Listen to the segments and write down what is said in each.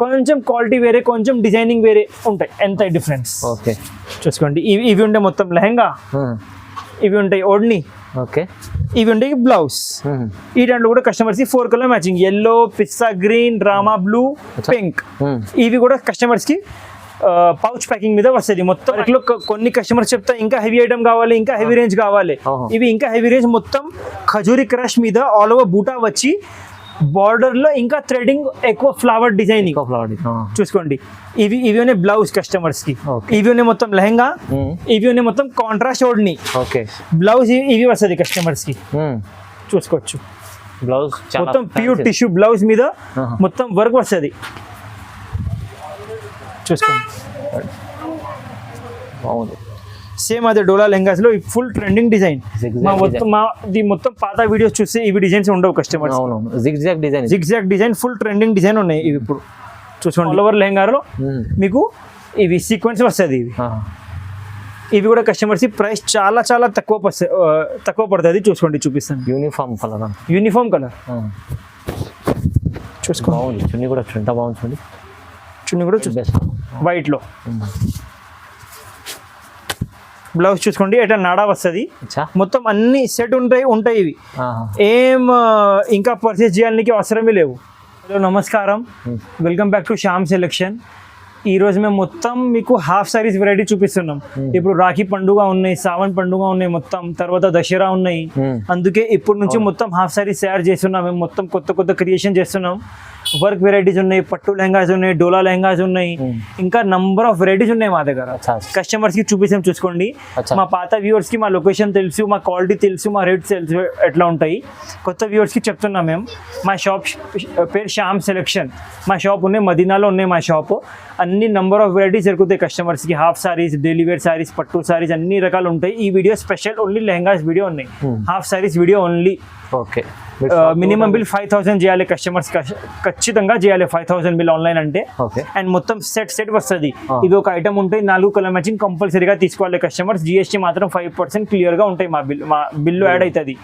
కొంచెం క్వాలిటీ వేరే, కొంచెం డిజైనింగ్ వేరే ఉంటాయి. ఎంత డిఫరెన్స్ ఓకే చూసుకోండి. ఇవి ఉండే మొత్తం లెహంగా, ఇవి ఉంటాయి ఓడ్ని, ఓకే ఇవి ఉంటాయి బ్లౌజ్. ఈ దాంట్లో కూడా కస్టమర్స్ కి 4 కలర్ మ్యాచింగ్, ఎల్లో, పిస్తా గ్రీన్, రామా బ్లూ, పింక్. ఇవి కూడా కస్టమర్స్ కి పౌచ్ ప్యాకింగ్ మీద వస్తుంది మొత్తం. ఇట్లా కొన్ని కస్టమర్స్ చెప్తా ఇంకా హెవీ ఐటమ్ కావాలి, ఇంకా హెవీ రేంజ్ కావాలి. ఇవి ఇంకా హెవీ రేంజ్ మొత్తం ఖజూరి క్రష్ మీద ఆల్ ఓవర్ బూటా వచ్చి బార్డర్ లో ఇంకా థ్రెడింగ్ ఎక్కువ ఫ్లవర్ డిజైనింగ్ చూసుకోండి. ఇవి ఉన్నాయి బ్లౌజ్ కస్టమర్స్ కి. ఇవి ఉన్నాయి మొత్తం లెహంగా, ఇవి ఉన్నాయి మొత్తం కాంట్రాస్ట్ ఓడ్ని. బ్లౌజ్ ఇవి వస్తుంది కస్టమర్స్ కి చూసుకోవచ్చు. బ్లౌజ్ మొత్తం ప్యూర్ టిష్యూ బ్లౌజ్ మీద మొత్తం వర్క్ వస్తుంది చూసుకోండి. బాగుంది. సేమ్ అదే డోలా లెహంగాస్ లో ఫుల్ ట్రెండింగ్ డిజైన్. మొత్తం పాత వీడియోస్ చూస్తే ఇవి డిజైన్స్ ఉండవు customers. Zigzag design full trending design ఉన్నాయి ఇవి ఇప్పుడు చూసుకోండి. ఆల్ ఓవర్ లెహంగాలో మీకు ఇవి సీక్వెన్స్ వస్తుంది. ఇవి కూడా కస్టమర్స్ ప్రైస్ చాలా చాలా తక్కువ పడుతుంది చూసుకోండి. చూపిస్తాను. యూనిఫామ్ కలర్ చూసుకోండి. చున్నీ కూడా ఎంత బాగుంది చూడండి. చున్నీ కూడా వైట్ లో. బ్లౌజ్ చూసుకోండి. ఎట్లా నాడా వస్తుంది మొత్తం అన్ని సెట్ ఉంటాయి ఇవి. ఏం ఇంకా పర్చేస్ చేయాలనికి అవసరమే లేవు. హలో నమస్కారం, welcome back to Shyam selection. ఈ రోజు మేము మొత్తం మీకు హాఫ్ సారీస్ వెరైటీ చూపిస్తున్నాం. ఇప్పుడు రాఖీ పండుగ ఉన్నాయి, శ్రావణ్ పండుగ ఉన్నాయి, మొత్తం తర్వాత దసరా ఉన్నాయి. అందుకే ఇప్పుడు నుంచి మొత్తం హాఫ్ సారీస్ తయారు చేస్తున్నాం. మేము మొత్తం కొత్త క్రియేషన్ చేస్తున్నాం. వర్క్ వెరైటీస్ ఉన్నాయి, పట్టు లెహంగాస్ ఉన్నాయి, డోలా లెహంగాస్ ఉన్నాయి, ఇంకా నంబర్ ఆఫ్ వెరైటీస్ ఉన్నాయి మా దగ్గర. కస్టమర్స్ కి చూపిస్తాం చూసుకోండి. మా పాత వ్యూవర్స్ కి మా లొకేషన్ తెలుసు, మా క్వాలిటీ తెలుసు, మా రేట్స్ తెలుసు ఎట్లా ఉంటాయి. కొత్త వ్యూవర్స్ కి చెప్తున్నాం మేము. మా షాప్ పేరు శ్యామ్ సెలెక్షన్. మా షాప్ ఉన్నాయి మదీనాలో ఉన్నాయి మా షాప్. అన్ని నంబర్ ఆఫ్ వెరైటీస్ దొరుకుతాయి కస్టమర్స్ కి. Half saris, daily wear saris, పట్టు సారీస్ అన్ని రకాలు ఉంటాయి. ఈ video special only lehengas video ఉన్నాయి, half saris video only. Okay. Minimum bill 5000 చేయాలి కస్టమర్స్, ఖచ్చితంగా చేయాలి 5000 బిల్ ఆన్లైన్ అంటే. అండ్ మొత్తం సెట్ వస్తుంది. ఇది ఒక ఐటమ్ ఉంటాయి, 4 కలర్ మ్యాచింగ్ కంపల్సరీగా తీసుకోవాలి కస్టమర్స్. జిఎస్టీ మాత్రం 5% క్లియర్ గా ఉంటాయి. మా బిల్లు యాడ్ అవుతుంది.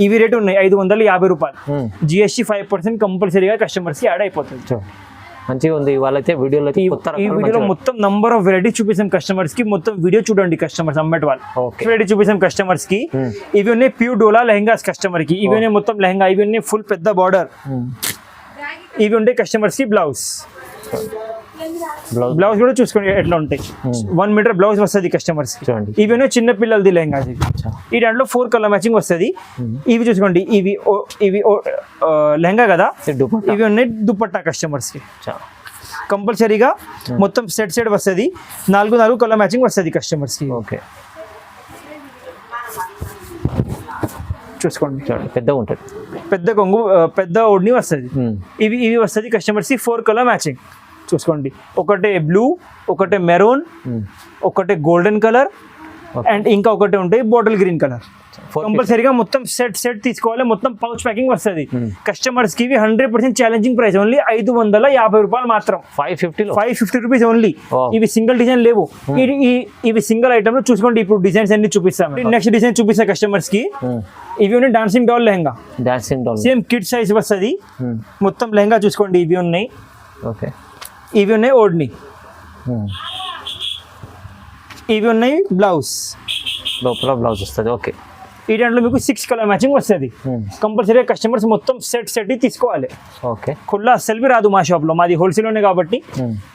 ఇవి రేట్ ఉన్నాయి 550 రూపాయలు. జిఎస్టీ 5% కంపల్సరీగా కస్టమర్స్ కి యాడ్ అయిపోతుంది. మంచిగా ఉంది. వాళ్ళైతే వీడియోలో ఈ వీడియోలో మొత్తం నంబర్ ఆఫ్ వెరైటీ చూపిస్తాం కస్టమర్స్ కి. మొత్తం వీడియో చూడండి కస్టమర్స్ అమ్మేట వాళ్ళు. వెరైటీ చూపిస్తాం కస్టమర్స్ కి. ఇవి ఉన్నాయి ప్యూర్ డోలా లెహంగాస్ కస్టమర్ కి. ఇవి ఉన్నాయి మొత్తం లెహంగా, ఇవి ఉన్నాయి ఫుల్ పెద్ద బార్డర్. ఇవి ఉంటాయి కస్టమర్స్ కి బ్లౌజ్ కూడా చూసుకోండి ఎట్లా ఉంటాయి. 1 మీటర్ బ్లౌజ్ వస్తుంది కస్టమర్స్ కి. ఇవి చిన్న పిల్లలది లెహంగా. ఈ దాంట్లో 4 కలర్ మ్యాచింగ్ వస్తుంది. ఇవి చూసుకోండి. ఇవి లెహంగా కదా, ఇవి ఉన్నాయి దుపట్టా కస్టమర్స్ కి. కంపల్సరీగా మొత్తం సెట్ వస్తుంది. 4 కలర్ మ్యాచింగ్ వస్తుంది కస్టమర్స్ కి. ఓకే. చూసుకోండి. పెద్దగా ఉంటుంది, పెద్ద కొంగు, పెద్ద ఓడ్ని వస్తుంది. ఇవి వస్తుంది కస్టమర్స్ కి 4 కలర్ మ్యాచింగ్ చూసుకోండి. ఒకటే బ్లూ, ఒకటే మెరూన్, ఒకటే గోల్డెన్ కలర్, అండ్ ఇంకా ఒకటి ఉంటాయి బాటిల్ గ్రీన్ కలర్. కంపల్సరీగా మొత్తం సెట్ తీసుకోవాలి. మొత్తం పౌచ్ ప్యాకింగ్ వస్తుంది కస్టమర్స్ కి. 100% ఛాలెంజింగ్ ప్రైస్ ఓన్లీ 550 రూపాయలు మాత్రం. 550 రూపీస్ ఓన్లీ. ఇవి సింగిల్ డిజైన్ లేవు, ఇవి సింగిల్ ఐటమ్ లో చూసుకోండి. ఇప్పుడు డిజైన్స్ అన్ని చూపిస్తాం. నెక్స్ట్ డిజైన్ చూపిస్తా కస్టమర్స్ కి. ఇవి ఉన్నాయి dancing doll lehenga, same kid size వస్తుంది. మొత్తం లెహంగా చూసుకోండి. ఇవి ఉన్నాయి. ఓకే. ఇవి ఉన్నాయి ఓడ్ని. ఇవి ఉన్నాయి బ్లౌజ్, లోపల బ్లౌజ్ వస్తుంది. ఓకే. ఈ దాంట్లో మీకు 6 కలర్ మ్యాచింగ్ వస్తుంది. కంపల్సరీగా కస్టమర్స్ మొత్తం సెట్ తీసుకోవాలి. ఓకే. ఖుల్లా అస్సలు రాదు మా షాప్ లో, మాది హోల్సేల్లోనే కాబట్టి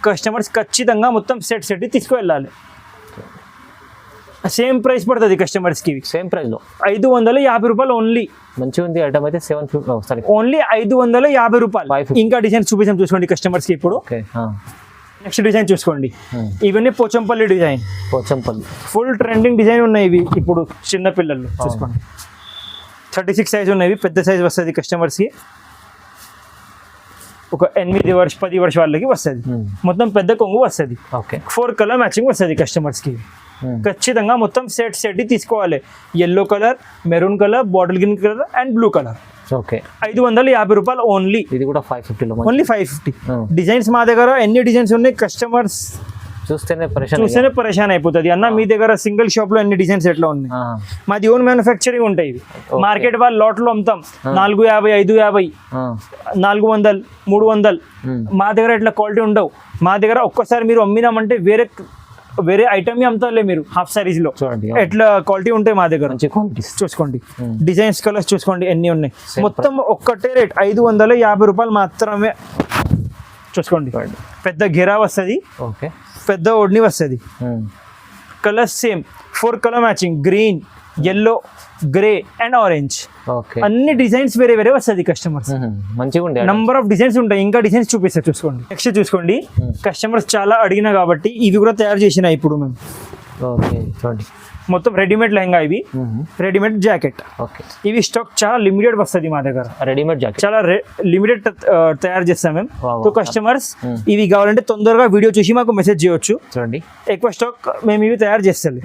కస్టమర్స్ ఖచ్చితంగా మొత్తం సెట్ తీసుకువెళ్ళాలి. సేమ్ ప్రైస్ పడుతుంది కస్టమర్స్ కి. సేమ్ ప్రైస్ లో 550 రూపాయలు ఓన్లీ. మంచిగా ఉంది ఐటమ్ అయితే. 750 ఓన్లీ 550 రూపాయలు. ఇంకా డిజైన్ చూపించాం చూసుకోండి కస్టమర్స్ కి. ఇప్పుడు నెక్స్ట్ డిజైన్ చూసుకోండి. ఇవన్నీ Pochampally design. Full trending design ఉన్నాయి ఇవి ఇప్పుడు చిన్న పిల్లలు చూసుకోండి. 36 సైజ్ ఉన్నాయి, పెద్ద సైజ్ వస్తుంది కస్టమర్స్ కి. ఒక 8-10 వర్ష వాళ్ళకి వస్తుంది. మొత్తం పెద్ద కొంగు వస్తుంది. 4 కలర్ మ్యాచింగ్ వస్తుంది కస్టమర్స్ కి. ఖచ్చితంగా మొత్తం సెట్ తీసుకోవాలి. Yellow colour, maroon colour, bottle green colour and blue colour. Okay. 550 రూపాయలు ఓన్లీ. ఇది కూడా 550 ఓన్లీ 550. డిజైన్స్ మా దగ్గర ఎన్ని డిజైన్స్ ఉన్నాయి కస్టమర్స్ చూస్తేనే పరిశ్రమ చూస్తేనే పరేషాన్ అయిపోతుంది అన్న. మీ దగ్గర సింగిల్ షాప్ లో ఎన్ని డిజైన్స్ ఎట్లా ఉన్నాయి? మాది ఓన్ మ్యానుఫ్యాక్చరింగ్ ఉంటాయి ఇవి. మార్కెట్ వాళ్ళు లాట్ లో అమ్ముతాం 450, 550, 400, 300. మా దగ్గర ఇట్లా క్వాలిటీ ఉండవు. మా దగ్గర ఒక్కసారి మీరు అమ్మినామంటే వేరే ఐటమ్ అమ్ముతారులే మీరు హాఫ్ సారీస్ లో. చూడండి ఎట్లా క్వాలిటీ ఉంటాయి మా దగ్గర. మంచి క్వాలిటీ చూసుకోండి డిజైన్స్, కలర్స్ చూసుకోండి ఎన్ని ఉన్నాయి. మొత్తం ఒక్కటే రేట్ 550 రూపాయలు మాత్రమే. చూసుకోండి పెద్ద ఘెరా వస్తుంది, ఓకే, పెద్ద ఓడ్ని వస్తుంది. Colours same 4 colour matching, green, yellow, grey and orange. Okay, అన్ని డిజైన్స్ వేరే వేరే వస్తుంది కస్టమర్స్. మంచిగా ఉండే నంబర్ ఆఫ్ డిజైన్స్ ఉంటాయి. ఇంకా డిజైన్స్ చూపిస్తారు చూసుకోండి. నెక్స్ట్ చూసుకోండి, కస్టమర్స్ చాలా అడిగినా కాబట్టి ఇవి కూడా తయారు చేసిన ఇప్పుడు మేము. ఓకే, చూడండి మొత్తం రెడీమేడ్ లెహంగా, ఇవి రెడీమేడ్ జాకెట్. ఓకే, ఇవి స్టాక్ చాలా లిమిటెడ్ వస్తుంది మా దగ్గర. రెడీమేడ్ జాకెట్ చాలా లిమిటెడ్ తయారు చేస్తాం మేము. Wow. సో కస్టమర్స్ ఇవి కావాలంటే తొందరగా వీడియో చూసి మాకు మెసేజ్ చేయొచ్చు. చూడండి ఎక్కువ స్టాక్ మేము ఇవి తయారు చేస్తాం.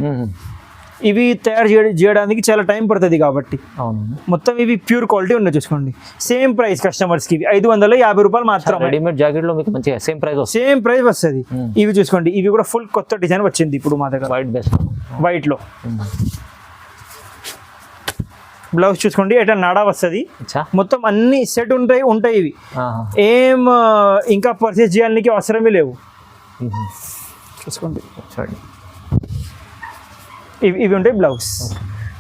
ఇవి తయారు చేయడానికి చాలా టైం పడుతుంది కాబట్టి. అవును, మొత్తం ఇవి ప్యూర్ క్వాలిటీ ఉన్నాయి చూసుకోండి. సేమ్ ప్రైస్ కస్టమర్స్ కి 550 రూపాయలు మాత్రం. రెడీమేడ్ జాకెట్ లో మీకు మంచిగా సేమ్ ప్రైస్ వస్తుంది. సేమ్ ప్రైస్ వస్తుంది. ఇవి చూసుకోండి, ఇవి కూడా ఫుల్ కొత్త డిజైన్ వచ్చింది ఇప్పుడు మా దగ్గర. వైట్ బేస్, వైట్ లో బ్లౌజ్ చూసుకోండి, ఎట్లా నాడా వస్తుంది. మొత్తం అన్ని సెట్ ఉంటాయి ఇవి. ఏం ఇంకా పర్చేస్ చేయడానికి అవసరమే లేవు. చూసుకోండి, చూడండి ఇవి ఉంటాయి. బ్లౌజ్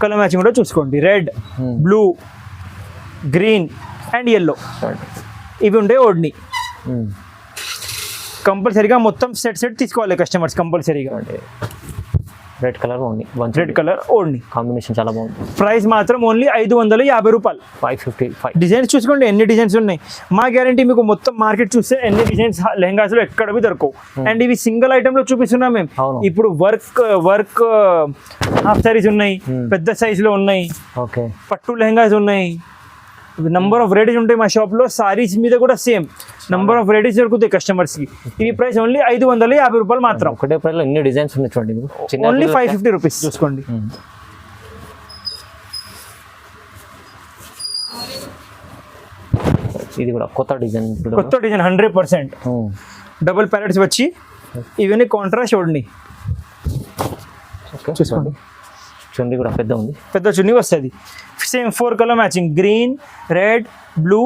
కలర్ మ్యాచింగ్ కూడా చూసుకోండి, red, blue, green and yellow. ఇవి ఉంటాయి ఓడ్ని. కంపల్సరీగా మొత్తం సెట్ తీసుకోవాలి కస్టమర్స్ కంపల్సరీగా. Red colour only, red colour odhni combination చాలా బాగుంది. ప్రైస్ మాత్రం ఓన్లీ 550 రూపాయలు. 555. డిజైన్స్ చూసుకోండి ఎన్ని డిజైన్స్ ఉన్నాయి. మా గ్యారంటీ మీకు మొత్తం మార్కెట్ చూస్తే ఎన్ని డిజైన్స్ లెహంగాస్ లో ఎక్కడ దొరకవు. అండ్ ఇవి సింగిల్ ఐటమ్ లో చూపిస్తున్నాం మేము. ఇప్పుడు వర్క్ హాఫ్ సారీస్ ఉన్నాయి, పెద్ద సైజ్ లో ఉన్నాయి, ఓకే, పట్టు లెహంగాస్ ఉన్నాయి. నంబర్ ఆఫ్ వెరైటీస్ ఉంటాయి మా షాప్ లో. సారీస్ మీద కూడా సేమ్ నంబర్ ఆఫ్ వెరైటీస్ దొరుకుతాయి కస్టమర్స్ కి. ఇవి ప్రైస్ ఓన్లీ 550 రూపాయలు మాత్రం. ఒకటే ప్రైస్ లో ఎన్ని డిజైన్స్ ఉన్నాయి చూడండి. ఓన్లీ 550 రూపీస్ చూసుకోండి. ఇది కూడా కొత్త డిజైన్ 100%. డబుల్ ప్యారెట్స్ వచ్చి ఇవన్నీ కాంట్రాస్ట్ ఓడ్ని. చూసుకోండి, చున్నీ కూడా పెద్ద ఉంది, పెద్ద చున్నీ వస్తుంది. Same 4 colour matching, green, red, blue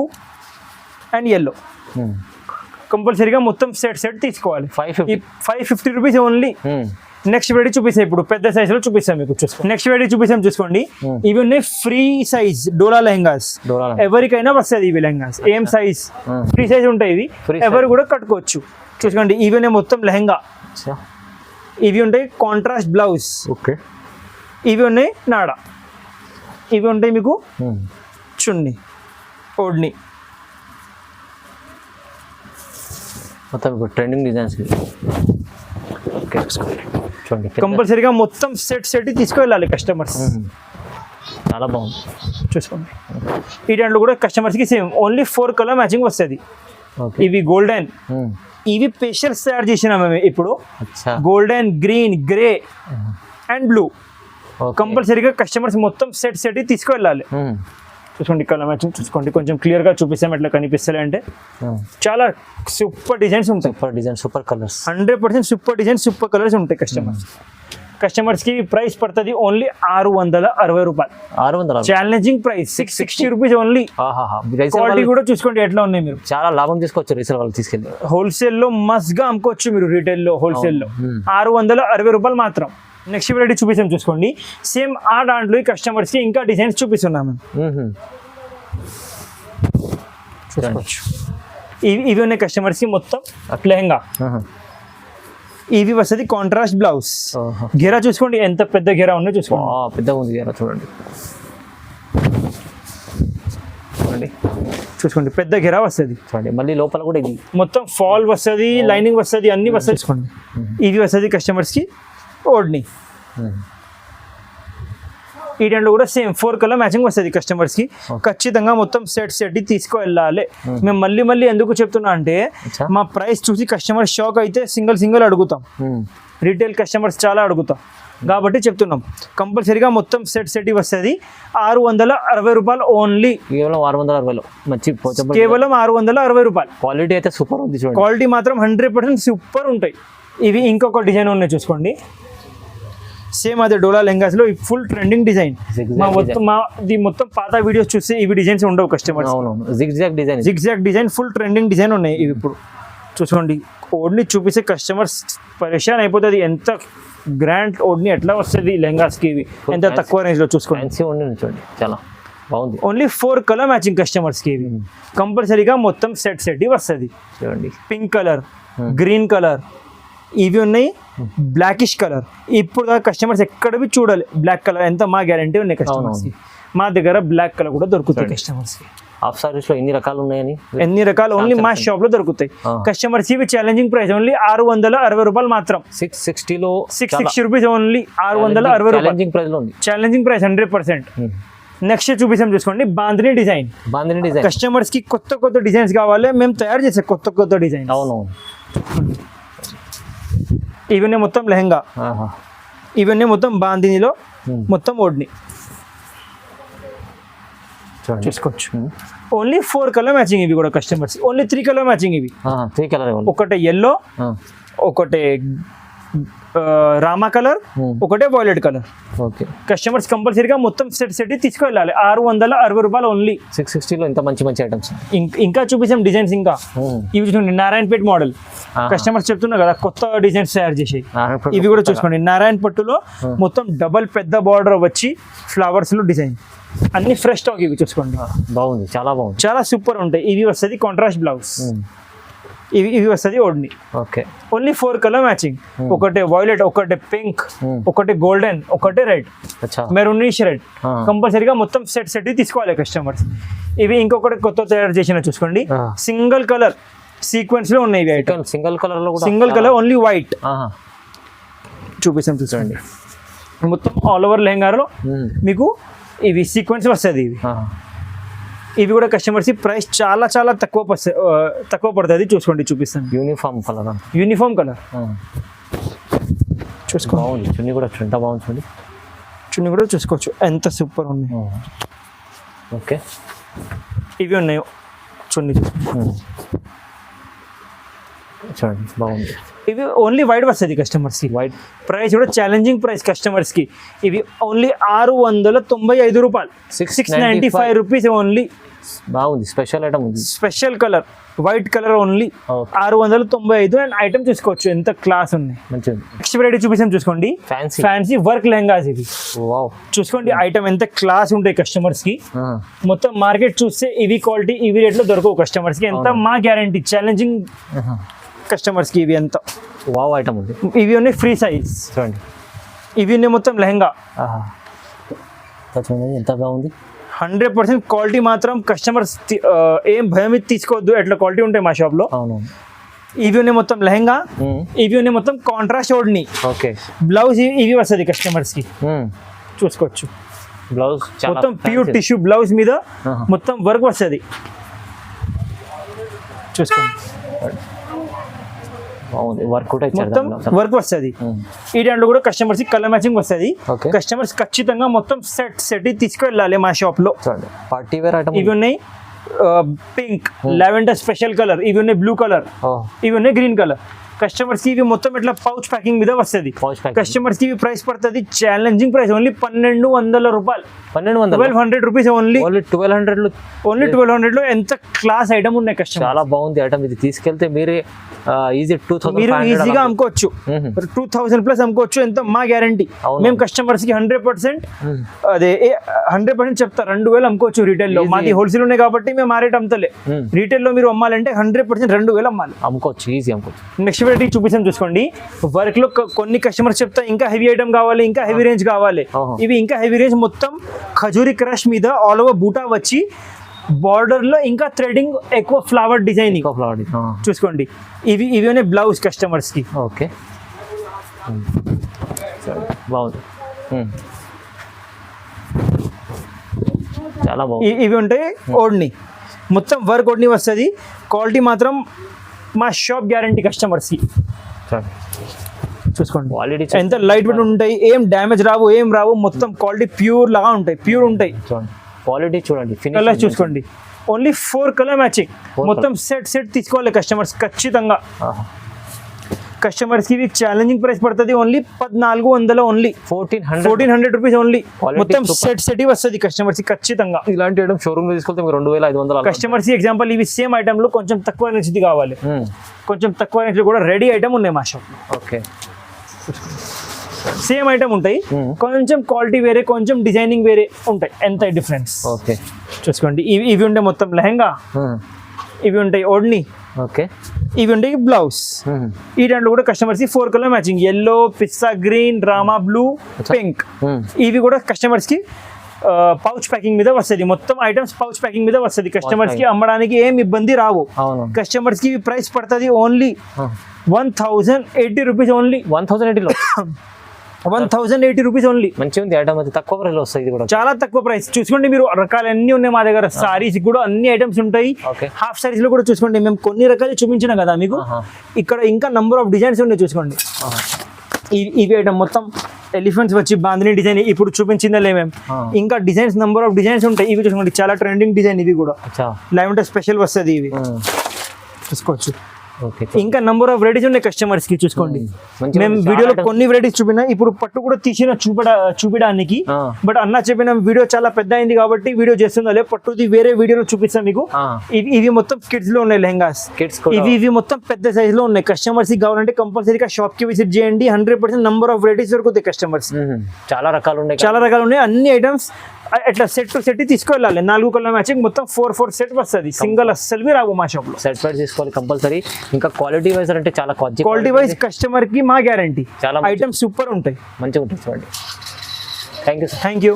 and yellow. కంపల్సరీగా మొత్తం సెట్ తీసుకోవాలి. 550 రూపీస్ ఓన్లీ. నెక్స్ట్ వెరైటీ చూపిస్తాయి ఇప్పుడు, పెద్ద సైజ్ లో చూపిస్తాం మీకు. చూసుకోండి నెక్స్ట్ వెరైటీ చూపిస్తాం చూసుకోండి. ఇవి ఉన్నాయి ఫ్రీ సైజ్ డోలా లెహంగాస్. ఎవరికైనా వస్తుంది ఇవి లెహంగాస్. ఏం సైజ్ ఫ్రీ సైజ్ ఉంటాయి ఇవి, ఎవరు కూడా కట్టుకోవచ్చు. చూసుకోండి ఇవి ఉన్నాయి మొత్తం లెహంగా. ఇవి ఉంటాయి కాంట్రాస్ట్ బ్లౌజ్. ఓకే, ఇవి ఉన్నాయి నాడా. ఇవి ఉంటాయి మీకు చున్నీ, ఓడ్ని. మొత్తం ఇప్పుడు ట్రెండింగ్ డిజైన్స్. ఓకే, చూడండి కంపల్సరీగా మొత్తం సెట్ తీసుకువెళ్ళాలి కస్టమర్స్. చాలా బాగుంది చూసుకోండి. ఈ దాంట్లో కూడా కస్టమర్స్కి సేమ్ ఓన్లీ 4 కలర్ మ్యాచింగ్ వస్తుంది. ఇవి గోల్డెన్, ఇవి పేషల్స్ తయారు చేసినాం మేము ఇప్పుడు. Golden, green, grey and blue. కంపల్సరీగా కస్టమర్స్ మొత్తం సెట్ తీసుకువెళ్ళాలి. చూసుకోండి కలర్ మ్యాచింగ్ చూసుకోండి. కొంచెం క్లియర్గా చూపిస్తాం ఎట్లా కనిపిస్తాయి అంటే. చాలా సూపర్ డిజైన్స్ ఉంటాయి. Super design, super colours. 100% super design, super colours ఉంటాయి కస్టమర్స్కి ప్రైస్ పడుతుంది ఓన్లీ 660 రూపాయలు. 600 challenging price 660 rupees only. Quality కూడా చూసుకోండి ఎట్లా ఉన్నాయి. మీరు చాలా లాభం తీసుకోవచ్చు రీసేల్ వాళ్ళు తీసుకెళ్ళి. హోల్సేల్ లో మస్ట్ గా అమ్ముకోవచ్చు మీరు. రీటైల్ లో, హోల్సేల్ లో 660 రూపాయలు మాత్రం. నెక్స్ట్ వెరైటీ చూపిస్తాం చూసుకోండి. సేమ్ ఆ దాంట్లో కస్టమర్స్ కి ఇంకా డిజైన్స్ చూపిస్తున్నాము. ఇవి ఉన్నాయి కస్టమర్స్ కి మొత్తం లెహంగా. ఇవి వస్తుంది కాంట్రాస్ట్ బ్లౌజ్. ఘెరా చూసుకోండి ఎంత పెద్ద ఘెరా ఉందో చూసుకోండి. పెద్ద ఉంది ఘెరా చూడండి. చూసుకోండి పెద్ద ఘెరా వస్తుంది. చూడండి మళ్ళీ లోపల కూడా ఇది మొత్తం ఫాల్ వస్తుంది, లైనింగ్ వస్తుంది, అన్ని వస్తుంది. చూసుకోండి ఇవి వస్తుంది కస్టమర్స్ కి ఓడ్ని. ఈ దాంట్లో కూడా సేమ్ 4 కలర్ మ్యాచింగ్ వస్తుంది కస్టమర్స్ కి. ఖచ్చితంగా మొత్తం సెట్ తీసుకువెళ్ళాలి. మేము మళ్ళీ ఎందుకు చెప్తున్నా అంటే మా ప్రైస్ చూసి కస్టమర్ షాక్ అయితే సింగిల్ అడుగుతాం. రీటైల్ కస్టమర్స్ చాలా అడుగుతాం కాబట్టి చెప్తున్నాం. కంపల్సరీగా మొత్తం సెట్ వస్తుంది 660 రూపాయలు ఓన్లీ. కేవలం 660 మంచి, కేవలం 660 రూపాయలు. క్వాలిటీ అయితే సూపర్ ఉంది చూడండి. క్వాలిటీ మాత్రం 100% సూపర్ ఉంటాయి. ఇవి ఇంకొక డిజైన్ ఉన్నాయి చూసుకోండి. సేమ్ అదే డోలా లెహంగాస్ లో ఫుల్ ట్రెండింగ్ డిజైన్. మొత్తం పాత వీడియోస్ చూస్తే ఇవి డిజైన్స్ ఉండవు కస్టమర్స్. అవునవును, zigzag design full trending design ఉన్నాయి ఇవి. ఇప్పుడు చూసుకోండి, ఓడ్ని చూపిస్తే కస్టమర్స్ పరేషాన్ అయిపోతుంది. ఎంత గ్రాండ్ ఓడ్ని ఎట్లా వస్తుంది లెహంగాస్కి ఇవి, ఎంత తక్కువ రేంజ్లో చూసుకోండి. చూడండి, చాలా బాగుంది. ఓన్లీ 4 కలర్ మ్యాచింగ్ కస్టమర్స్కి ఇవి కంపల్సరీగా మొత్తం సెట్ వస్తుంది. చూడండి, పింక్ కలర్, గ్రీన్ కలర్ ఇవి ఉన్నాయి, బ్లాకిష్ కలర్. ఇప్పుడు కస్టమర్స్ ఎక్కడవి చూడాలి బ్లాక్ కలర్, ఎంత మా గ్యారంటీ ఉన్నాయి కస్టమర్స్కి. మా దగ్గర బ్లాక్ కలర్ కూడా దొరుకుతాయి కస్టమర్స్కి. హాఫ్ సారీస్ లో ఎన్ని రకాలు ఉన్నాయని, ఎన్ని రకాలు ఓన్లీ మా షాప్ లో దొరుకుతాయి కస్టమర్స్. ఇవి ఛాలెంజింగ్ ప్రైస్ ఓన్లీ 660 రూపాయలు మాత్రం. 660 లో 660 రూపీస్ ఓన్లీ, 660 రూపాయలు ఛాలెంజింగ్ ప్రైస్ 100%. నెక్స్ట్ చూపిస్తాం చూసుకోండి, బాందిని డిజైన్. కస్టమర్స్ కి కొత్త డిజైన్స్ కావాలి, మేము తయారు చేసే కొత్త డిజైన్. అవునవును, ఇవన్నీ మొత్తం లెహంగా, ఇవన్నీ మొత్తం బాందినిలో మొత్తం ఓడ్ని చూసుకోవచ్చు. ఓన్లీ 4 కలర్ మ్యాచింగ్ ఇవి కూడా కస్టమర్స్. ఓన్లీ 3 కలర్ మ్యాచింగ్ ఇవి. 3 కలర్, ఒకటి ఎల్లో, ఒకటి రామా కలర్, ఒకటే వైలెట్ కలర్. ఓకే, కస్టమర్స్ కంపల్సరీగా మొత్తం సెట్ తీసుకెళ్ళాలి. 660 రూపాయలు ఓన్లీ. 660 లో ఇంత మంచి ఐటమ్స్. ఇంకా చూపించాం డిజైన్స్. ఇంకా ఇవి చూడండి, నారాయణపేట మోడల్. కస్టమర్స్ చెప్తున్నా కదా కొత్త డిజైన్స్ తయారు చేసి, ఇవి కూడా చూసుకోండి. నారాయణ పట్టులో మొత్తం డబల్ పెద్ద బార్డర్ వచ్చి ఫ్లవర్స్ లో డిజైన్, అన్ని ఫ్రెష్ స్టాక్. ఇవి చూసుకోండి, బాగుంది, చాలా బాగుంది, చాలా సూపర్ ఉంటాయి. ఇవి వస్తుంది కాంట్రాస్ట్ బ్లౌజ్, ఇవి వస్తుంది odhni. Okay, only 4 colour matching. ఒకటి వైలెట్, ఒకటి పింక్, ఒకటి గోల్డెన్, ఒకటి రెడ్, మెరూనిష్ రెడ్. కంపల్సరీగా మొత్తం సెట్ తీసుకోవాలి కస్టమర్స్. ఇవి ఇంకొకటి కొత్త తయారు చేసిన చూసుకోండి, సింగిల్ కలర్ సీక్వెన్స్ లో ఉన్నాయి ఇవి ఐటమ్. సింగిల్ కలర్ లో సింగిల్ కలర్ ఓన్లీ వైట్ చూపిస్తాం చూసుకోండి. మొత్తం ఆల్ ఓవర్ లెహంగాలో మీకు ఇవి సీక్వెన్స్ వస్తుంది. ఇవి కూడా కస్టమర్స్ ప్రైస్ చాలా తక్కువ పడుతుంది. చూసుకోండి, చూపిస్తాను. యూనిఫామ్ కలర్ చూసుకోండి. బాగుంది, చున్నీ కూడా ఎంత బాగుంది చూడండి. చున్నీ కూడా చూసుకోవచ్చు, ఎంత సూపర్ ఉంది. ఓకే, ఇవి ఉన్నాయి చున్నీ చూడండి, బాగుంది. ఇవి ఓన్లీ వైట్ వస్తుంది కస్టమర్స్కి. వైట్ ప్రైస్ కూడా ఛాలెంజింగ్ ప్రైస్ కస్టమర్స్కి. ఇవి ఓన్లీ 695 రూపాయలు, 695 రూపీస్ ఓన్లీ. బాగుంది, స్పెషల్ ఐటమ్ ఉంది. Special colour white colour only 695. And item చూసుకోవచ్చు ఎంత క్లాస్ ఉన్నాయి. నెక్స్ట్ వెరైటీ చూపిస్తాం చూసుకోండి, ఫ్యాన్సీ వర్క్ లెహంగాస్. ఇవి చూసుకోండి, ఐటమ్ ఎంత క్లాస్ ఉంటాయి కస్టమర్స్ కి. మొత్తం మార్కెట్ చూస్తే ఇవి క్వాలిటీ ఇవి రేట్ లో దొరకవు కస్టమర్స్ కి. ఎంత మా గ్యారంటీ, ఛాలెంజింగ్ కస్టమర్స్ కి. ఇవి ఎంత వావ్ ఐటమ్ ఉంది. ఇవి ఉన్నాయి ఫ్రీ సైజ్ చూడండి. ఇవి ఉన్నాయి మొత్తం లెహంగా. ఎంత బాగుంది. 100% క్వాలిటీ మాత్రం కస్టమర్స్ ఏం భయం తీసుకోవద్దు, ఎట్లా క్వాలిటీ ఉంటాయి మా షాప్ లో. ఇవి ఉన్నాయి మొత్తం లెహంగా, ఇవి ఉన్నాయి మొత్తం కాంట్రాస్ట్ ఓడ్ని. ఓకే, బ్లౌజ్ ఇవి వస్తుంది కస్టమర్స్ కి చూసుకోవచ్చు. బ్లౌజ్ మొత్తం ప్యూర్ టిష్యూ బ్లౌజ్ మీద మొత్తం వర్క్ వస్తుంది చూసుకోండి. మొత్తం వర్క్ వస్తుంది. ఈ దాంట్లో కూడా కస్టమర్స్ కలర్ మ్యాచింగ్ వస్తుంది. కస్టమర్స్ ఖచ్చితంగా మొత్తం సెట్ తీసుకెళ్ళాలి మా షాప్ లో. పార్టీ వేర్ ఐటమ్ ఇవి ఉన్నాయి పింక్, లావెండర్ స్పెషల్ కలర్, ఇవి ఉన్నాయి బ్లూ కలర్, ఇవి ఉన్నాయి గ్రీన్ కలర్. కస్టమర్స్ కి ఇవి మొత్తం ఇట్లా పౌచ్ ప్యాకింగ్ మీద వస్తుంది. కస్టమర్స్ కి ఇవి ప్రైస్ పడుతుంది ఛాలెంజింగ్ ప్రైస్ ఓన్లీ 1200 రూపాయలు. 1200 రూపీస్ ఓన్లీ. 1200 లో ఎంత క్లాస్ ఐటమ్ ఉన్నాయి కస్టమర్. చాలా బాగుంది ఐటమ్. ఇది తీసుకెళ్తే మీరే మీరు ఈజీగా అమ్ముకోవచ్చు, 2000 ప్లస్ అమ్ముకోవచ్చు. ఎంత మా గ్యారంటీ. మేము కస్టమర్స్ కి 100% అదే 100% చెప్తా, 2000 అమ్ముకోవచ్చు రీటైల్ లో. మాది హోల్సేల్ ఉన్నాయి కాబట్టి మేము ఆ రేట్ అమ్ముతలే. రీటైల్ లో మీరు అమ్మాలంటే 100% 2000 అమ్మాలి, అమ్ముకోవచ్చు, ఈజీ అమ్ముకోవచ్చు. నెక్స్ట్ వెరైటీ చూపిస్తాం చూసుకోండి. వర్క్ లో కొన్ని కస్టమర్స్ చెప్తా ఇంకా హెవీ ఐటమ్ కావాలి, ఇంకా హెవీ రేంజ్ కావాలి. ఇవి ఇంకా హెవీ రేంజ్ మొత్తం ఖజూరి క్రష్ మీద ఆల్ ఓవర్ బూటా వచ్చి బార్డర్ లో ఇంకా థ్రెడింగ్ ఎక్కువ ఫ్లవర్ డిజైన్ చూసుకోండి. ఇవి బ్లౌజ్ కస్టమర్స్ కి. ఓకే, బాగుంది, చాలా బాగుంది. ఇవి ఉంటాయి ఓడ్ని, మొత్తం వర్క్ ఓడ్ని వస్తుంది. క్వాలిటీ మాత్రం మా షాప్ గ్యారంటీ కస్టమర్స్ కి. చూసుకోండి ఎంత లైట్ వెయిట్ ఉంటాయి, ఏం డ్యామేజ్ రావు, ఏం రావు. మొత్తం క్వాలిటీ ప్యూర్ లాగా ఉంటాయి, ప్యూర్ ఉంటాయి. క్వాలిటీ చూడండి, కలర్ చూసుకోండి. Only 4 colour matching. మొత్తం సెట్ తీసుకోవాలి కస్టమర్స్ ఖచ్చితంగా. కస్టమర్స్ కి ఇవి ఛాలెంజింగ్ ప్రైస్ పడుతుంది only 1400 only 1400 rupees only Quality మొత్తం super. సెట్ వస్తుంది కస్టమర్స్ కి ఖచ్చితంగా. ఇలాంటి ఐటమ్ షోరూమ్ లో తీసుకెళ్తే మీరు 2500 కస్టమర్స్ కి ఎగ్జాంపుల్ ఇవి సేమ్ ఐటమ్ లో కొంచెం తక్కువ రేంజ్ కావాలి, కొంచెం తక్కువ రేంజ్ లో కూడా రెడీ ఐటమ్ ఉన్నాయి మా షాప్ లో. ఓకే సేమ్ ఐటమ్ ఉంటాయి, కొంచెం క్వాలిటీ వేరే, కొంచెం డిజైనింగ్ వేరే ఉంటాయి, ఎంత డిఫరెన్స్. ఓకే చూసుకోండి ఇవి ఉండే మొత్తం లెహంగా, ఇవి ఉంటాయి ఓడ్ని, ఓకే ఇవి ఉంటాయి బ్లౌజ్. ఈ దాంట్లో కూడా కస్టమర్స్ కి 4 కలర్ మ్యాచింగ్, ఎల్లో, పిస్తా గ్రీన్, రామా బ్లూ, పింక్. ఇవి కూడా కస్టమర్స్ కి పౌచ్ ప్యాకింగ్ మీద వస్తుంది, మొత్తం ఐటమ్స్ పౌచ్ ప్యాకింగ్ మీద వస్తుంది. కస్టమర్స్ కి అమ్మడానికి ఏం ఇబ్బంది రావు. కస్టమర్స్ కి ప్రైస్ పడుతుంది ఓన్లీ 1080 రూపీస్ ఓన్లీ. 1080 లో 1080 రూపీస్ ఓన్లీ. మంచిగా ఉంది ఐటమ్, అది తక్కువ ప్రైస్ లో వస్తుంది. ఇది కూడా చాలా తక్కువ ప్రైస్. చూసుకోండి మీరు, రకాలు అన్ని ఉన్నాయి మా దగ్గర. సారీస్ కూడా అన్ని ఐటమ్స్ ఉంటాయి, హాఫ్ సారీస్ లో కూడా చూసుకోండి. మేము కొన్ని రకాలు చూపించినాం కదా మీకు, ఇక్కడ ఇంకా నంబర్ ఆఫ్ డిజైన్స్ ఉన్నాయి చూసుకోండి. ఇవి ఐటమ్ మొత్తం ఎలిఫెంట్స్ వచ్చి బాందిని డిజైన్ ఇప్పుడు చూపించిందే మేము, ఇంకా డిజైన్స్ నంబర్ ఆఫ్ డిజైన్స్ ఉంటాయి. ఇవి చూసుకోండి చాలా ట్రెండింగ్ డిజైన్, ఇవి కూడా లెవెంటర్ స్పెషల్ వస్తుంది. ఇవి చూసుకోవచ్చు. ఇంకా నంబర్ ఆఫ్ వెరైటీస్ ఉన్నాయి కస్టమర్స్ కి. చూసుకోండి మేము వీడియోలో కొన్ని వెరైటీస్ చూపినా, ఇప్పుడు పట్టు కూడా తీసిన చూపించడానికి. బట్ అన్న చెప్పిన వీడియో చాలా పెద్ద అయింది కాబట్టి వీడియో చేస్తుందా, పట్టుది వేరే వీడియోలో చూపిస్తాం మీకు. ఇవి మొత్తం కిడ్స్ లో ఉన్నాయి లెహంగాస్, ఇవి మొత్తం పెద్ద సైజ్ లో ఉన్నాయి. కస్టమర్స్ కి కావాలంటే కంపల్సరీగా షాప్ కి విజిట్ చేయండి. 100% నంబర్ ఆఫ్ వెరైటీస్ దొరుకుతాయి కస్టమర్స్. చాలా రకాలు ఉన్నాయి, అన్ని ఐటమ్స్ అట్లా సెట్ టు సెట్ తీసుకెళ్ళాలి. 4 కలర్ మ్యాచింగ్ మొత్తం 4 సెట్ వస్తుంది. సింగిల్ అస్సలు రావు మా షాప్ లో. సెట్ వైజ్ తీసుకోవాలి కంపల్సరీ. ఇంకా క్వాలిటీ వైజ్ అంటే చాలా క్వాలిటీ వైజ్ కస్టమర్ కి మా గ్యారంటీ, చాలా ఐటమ్స్ సూపర్ ఉంటాయి, మంచిగా ఉంటుంది. చూడండి. Thank you.